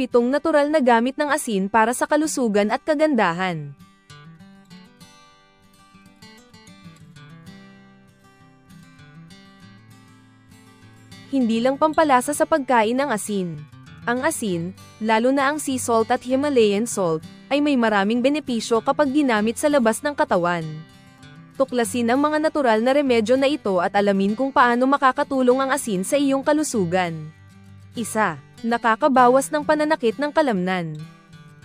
7 natural na gamit ng asin para sa kalusugan at kagandahan. Hindi lang pampalasa sa pagkain ang asin. Ang asin, lalo na ang sea salt at Himalayan salt, ay may maraming benepisyo kapag ginamit sa labas ng katawan. Tuklasin ang mga natural na remedyo na ito at alamin kung paano makakatulong ang asin sa iyong kalusugan. 1. Nakakabawas ng pananakit ng kalamnan.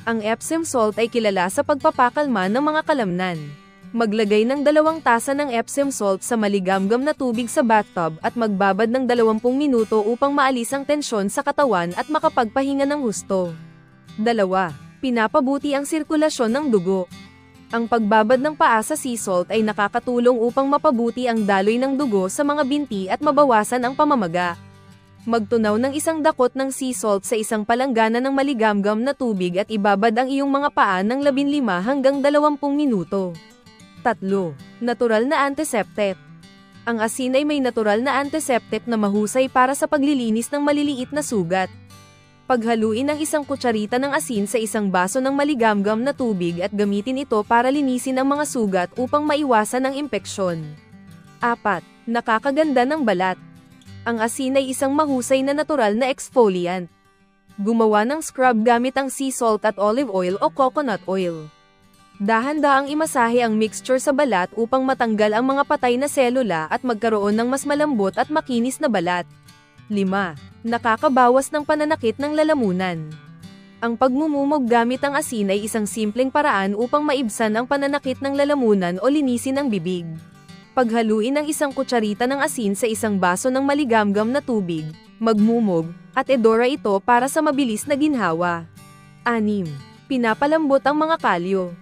Ang Epsom salt ay kilala sa pagpapakalma ng mga kalamnan. Maglagay ng 2 tasa ng Epsom salt sa maligamgam na tubig sa bathtub at magbabad ng 20 minuto upang maalis ang tensyon sa katawan at makapagpahinga ng husto. 2. Pinapabuti ang sirkulasyon ng dugo. Ang pagbabad ng paa sa sea salt ay nakakatulong upang mapabuti ang daloy ng dugo sa mga binti at mabawasan ang pamamaga. Magtunaw ng 1 dakot ng sea salt sa isang palanggana ng maligamgam na tubig at ibabad ang iyong mga paa ng 15 hanggang 20 minuto. 3. Natural na antiseptic. Ang asin ay may natural na antiseptic na mahusay para sa paglilinis ng maliliit na sugat. Paghaluin ang 1 kutsarita ng asin sa 1 baso ng maligamgam na tubig at gamitin ito para linisin ang mga sugat upang maiwasan ang impeksyon. 4. Nakakaganda ng balat. Ang asin ay isang mahusay na natural na exfoliant. Gumawa ng scrub gamit ang sea salt at olive oil o coconut oil. Dahan-daang imasahe ang mixture sa balat upang matanggal ang mga patay na selula at magkaroon ng mas malambot at makinis na balat. 5. Nakakabawas ng pananakit ng lalamunan. Ang pagmumumog gamit ang asin ay isang simpleng paraan upang maibsan ang pananakit ng lalamunan o linisin ang bibig. Paghaluin ang 1 kutsarita ng asin sa 1 baso ng maligamgam na tubig, magmumog, at edora ito para sa mabilis na ginhawa. 6. Pinapalambot ang mga kalyo.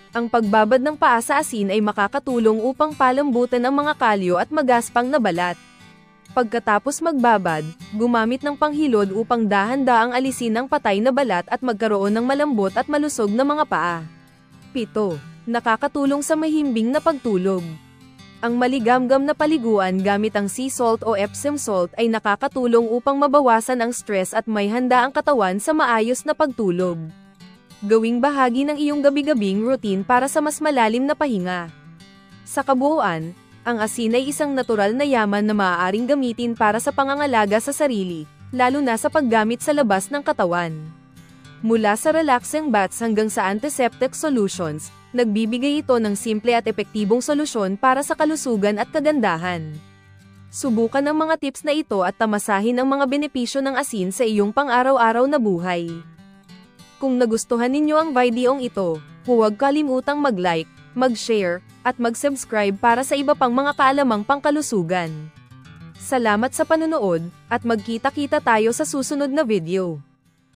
Ang pagbabad ng paa sa asin ay makakatulong upang palambutan ang mga kalyo at magaspang na balat. Pagkatapos magbabad, gumamit ng panghilod upang dahan-daang alisin ang patay na balat at magkaroon ng malambot at malusog na mga paa. 7. Nakakatulong sa mahimbing na pagtulog. Ang maligamgam na paliguan gamit ang sea salt o Epsom salt ay nakakatulong upang mabawasan ang stress at may handa ang katawan sa maayos na pagtulog. Gawing bahagi ng iyong gabi-gabing routine para sa mas malalim na pahinga. Sa kabuuan, ang asin ay isang natural na yaman na maaaring gamitin para sa pangangalaga sa sarili, lalo na sa paggamit sa labas ng katawan. Mula sa relaxing baths hanggang sa antiseptic solutions, nagbibigay ito ng simple at epektibong solusyon para sa kalusugan at kagandahan. Subukan ang mga tips na ito at tamasahin ang mga benepisyo ng asin sa iyong pang-araw-araw na buhay. Kung nagustuhan ninyo ang videong ito, huwag kalimutang mag-like, mag-share, at mag-subscribe para sa iba pang mga kaalamang pangkalusugan. Salamat sa panonood, at magkita-kita tayo sa susunod na video.